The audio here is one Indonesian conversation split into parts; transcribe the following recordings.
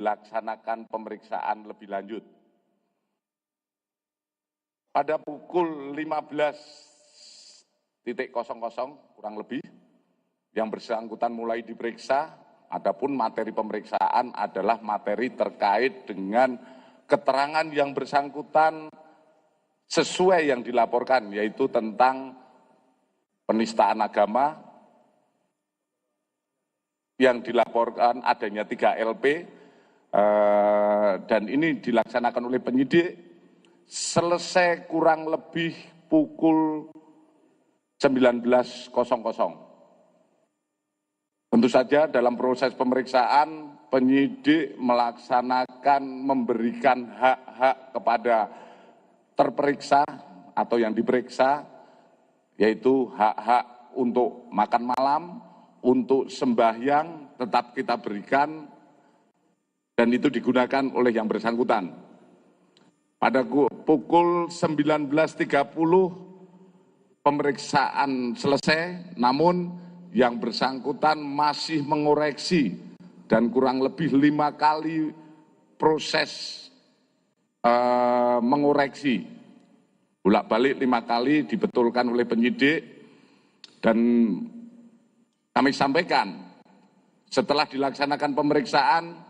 dilaksanakan pemeriksaan lebih lanjut. Pada pukul 15.00 kurang lebih, yang bersangkutan mulai diperiksa, adapun materi pemeriksaan adalah materi terkait dengan keterangan yang bersangkutan sesuai yang dilaporkan, yaitu tentang penistaan agama, yang dilaporkan adanya 3 LP, dan ini dilaksanakan oleh penyidik. Selesai kurang lebih pukul 19.00. Tentu saja dalam proses pemeriksaan penyidik melaksanakan memberikan hak-hak kepada terperiksa atau yang diperiksa, yaitu hak-hak untuk makan malam, untuk sembahyang tetap kita berikan, dan itu digunakan oleh yang bersangkutan. Pada pukul 19.30 pemeriksaan selesai, namun yang bersangkutan masih mengoreksi dan kurang lebih 5 kali proses mengoreksi. Bolak-balik 5 kali dibetulkan oleh penyidik, dan kami sampaikan setelah dilaksanakan pemeriksaan,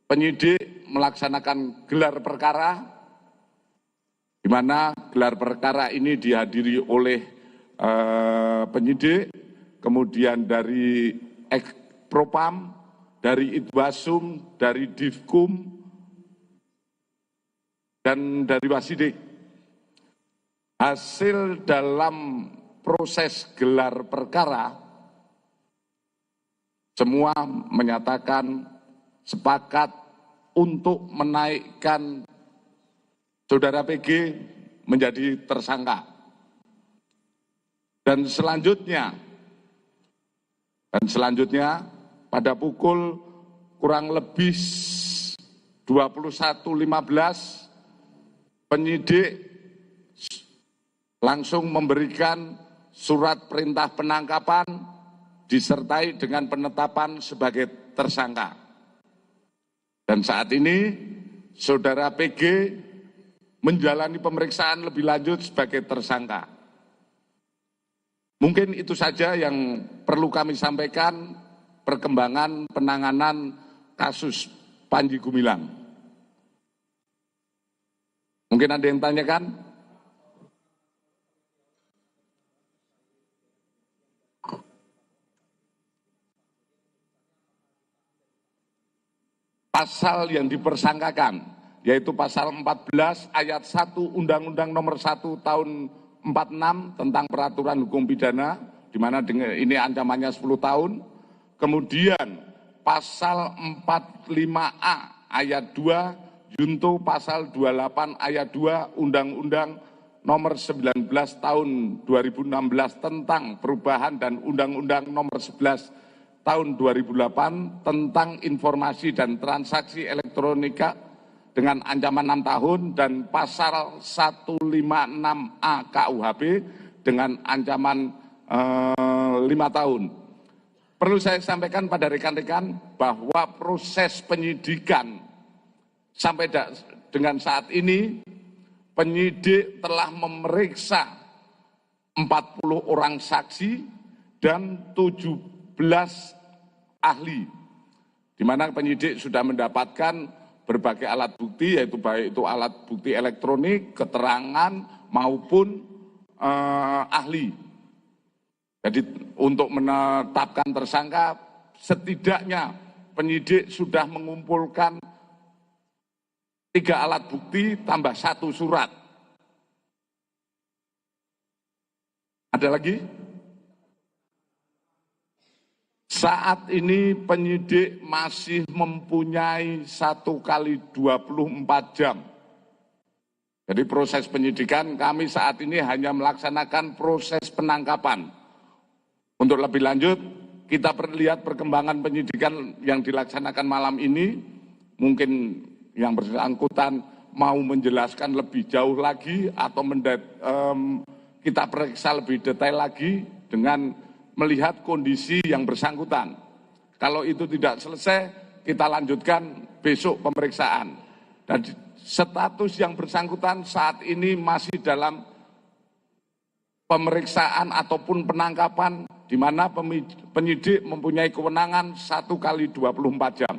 penyidik melaksanakan gelar perkara, di mana gelar perkara ini dihadiri oleh penyidik, kemudian dari Propam, dari Itwasum, dari Divkum, dan dari Wasidik. Hasil dalam proses gelar perkara, semua menyatakan sepakat untuk menaikkan saudara PG menjadi tersangka. Dan selanjutnya pada pukul kurang lebih 21.15 penyidik langsung memberikan surat perintah penangkapan disertai dengan penetapan sebagai tersangka. Dan saat ini saudara PG menjalani pemeriksaan lebih lanjut sebagai tersangka. Mungkin itu saja yang perlu kami sampaikan perkembangan penanganan kasus Panji Gumilang. Mungkin ada yang tanyakan? Pasal yang dipersangkakan, yaitu pasal 14 ayat 1 Undang-Undang nomor 1 tahun 46 tentang peraturan hukum pidana, di mana ini ancamannya 10 tahun. Kemudian pasal 45A ayat 2 junto pasal 28 ayat 2 Undang-Undang nomor 19 tahun 2016 tentang perubahan dan Undang-Undang nomor 11 tahun 2008 tentang informasi dan transaksi elektronika dengan ancaman 6 tahun, dan pasal 156A KUHP dengan ancaman 5 tahun. Perlu saya sampaikan pada rekan-rekan bahwa proses penyidikan sampai dengan saat ini, penyidik telah memeriksa 40 orang saksi dan 17 ahli, di mana penyidik sudah mendapatkan berbagai alat bukti, yaitu baik itu alat bukti elektronik, keterangan maupun ahli. Jadi untuk menetapkan tersangka, setidaknya penyidik sudah mengumpulkan 3 alat bukti tambah 1 surat. Ada lagi? Saat ini penyidik masih mempunyai 1 kali 24 jam. Jadi proses penyidikan kami saat ini hanya melaksanakan proses penangkapan. Untuk lebih lanjut, kita lihat perkembangan penyidikan yang dilaksanakan malam ini. Mungkin yang bersangkutan mau menjelaskan lebih jauh lagi atau kita periksa lebih detail lagi dengan melihat kondisi yang bersangkutan. Kalau itu tidak selesai, kita lanjutkan besok pemeriksaan. Dan status yang bersangkutan saat ini masih dalam pemeriksaan ataupun penangkapan, di mana penyidik mempunyai kewenangan 1 kali 24 jam.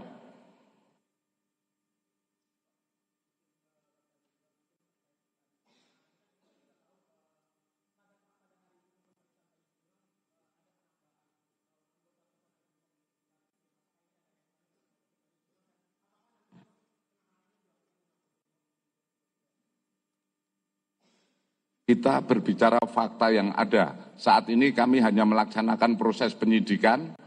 Kita berbicara fakta yang ada. Saat ini kami hanya melaksanakan proses penyidikan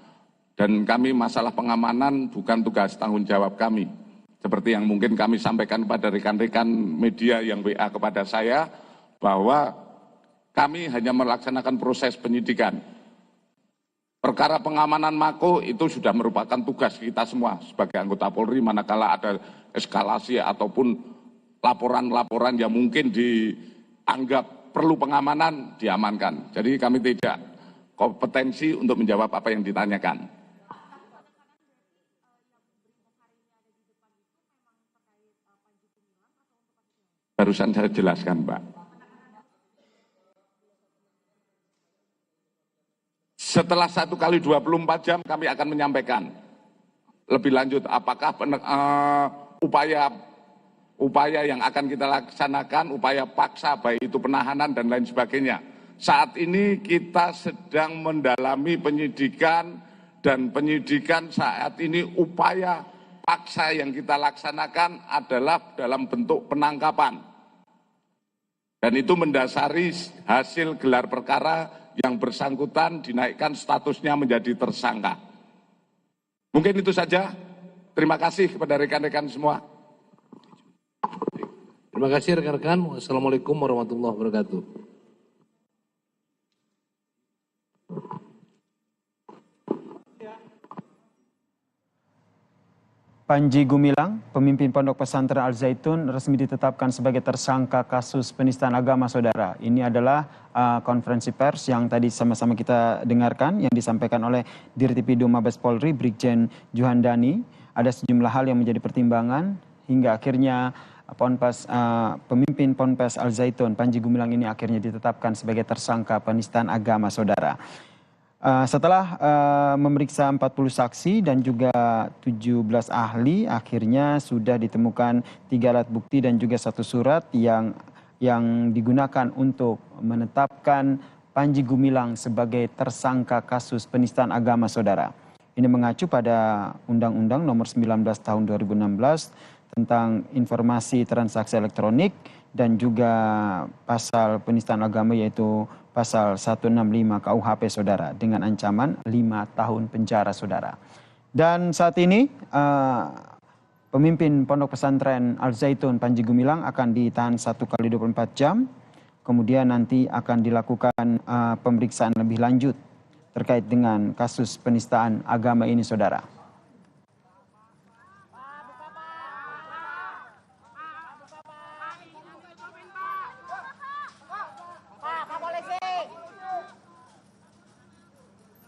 dan kami masalah pengamanan bukan tugas tanggung jawab kami. Seperti yang mungkin kami sampaikan kepada rekan-rekan media yang WA kepada saya, bahwa kami hanya melaksanakan proses penyidikan. Perkara pengamanan Mako itu sudah merupakan tugas kita semua sebagai anggota Polri, manakala ada eskalasi ataupun laporan-laporan yang mungkin dianggap perlu pengamanan, diamankan. Jadi kami tidak kompetensi untuk menjawab apa yang ditanyakan. Barusan saya jelaskan, Pak. Setelah 1 kali 24 jam kami akan menyampaikan lebih lanjut apakah upaya yang akan kita laksanakan, upaya paksa, baik itu penahanan dan lain sebagainya. Saat ini kita sedang mendalami penyidikan, dan penyidikan saat ini upaya paksa yang kita laksanakan adalah dalam bentuk penangkapan. Dan itu mendasari hasil gelar perkara yang bersangkutan dinaikkan statusnya menjadi tersangka. Mungkin itu saja. Terima kasih kepada rekan-rekan semua. Terima kasih rekan-rekan. Wassalamualaikum warahmatullahi wabarakatuh. Panji Gumilang, pemimpin Pondok Pesantren Al Zaitun, resmi ditetapkan sebagai tersangka kasus penistaan agama, saudara. Ini adalah konferensi pers yang tadi sama-sama kita dengarkan, yang disampaikan oleh Dirtipidum Mabes Polri, Brigjen Juhandani. Ada sejumlah hal yang menjadi pertimbangan hingga akhirnya pemimpin Ponpes Al Zaitun, Panji Gumilang ini akhirnya ditetapkan sebagai tersangka penistaan agama, saudara. Setelah memeriksa 40 saksi dan juga 17 ahli, akhirnya sudah ditemukan 3 alat bukti dan juga 1 surat yang digunakan untuk menetapkan Panji Gumilang sebagai tersangka kasus penistaan agama, saudara. Ini mengacu pada Undang-Undang Nomor 19 Tahun 2016 tentang informasi transaksi elektronik dan juga pasal penistaan agama, yaitu pasal 165 KUHP, saudara, dengan ancaman 5 tahun penjara, saudara. Dan saat ini pemimpin Pondok Pesantren Al Zaitun Panji Gumilang akan ditahan 1 kali 24 jam. Kemudian nanti akan dilakukan pemeriksaan lebih lanjut terkait dengan kasus penistaan agama ini, saudara.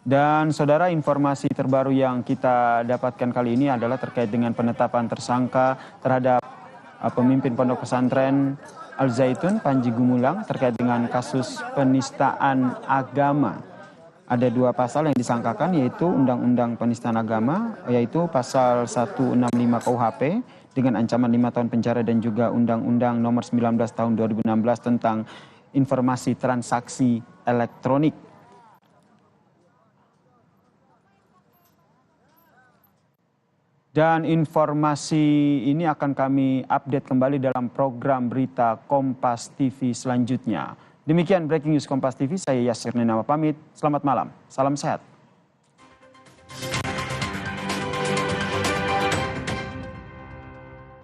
Dan saudara, informasi terbaru yang kita dapatkan kali ini adalah terkait dengan penetapan tersangka terhadap pemimpin Pondok Pesantren Al Zaitun Panji Gumilang terkait dengan kasus penistaan agama. Ada 2 pasal yang disangkakan, yaitu Undang-Undang Penistaan Agama, yaitu pasal 165 KUHP dengan ancaman 5 tahun penjara, dan juga Undang-Undang Nomor 19 Tahun 2016 tentang informasi transaksi elektronik. Dan informasi ini akan kami update kembali dalam program berita Kompas TV selanjutnya. Demikian Breaking News Kompas TV, saya Yasir Ninama pamit. Selamat malam, salam sehat.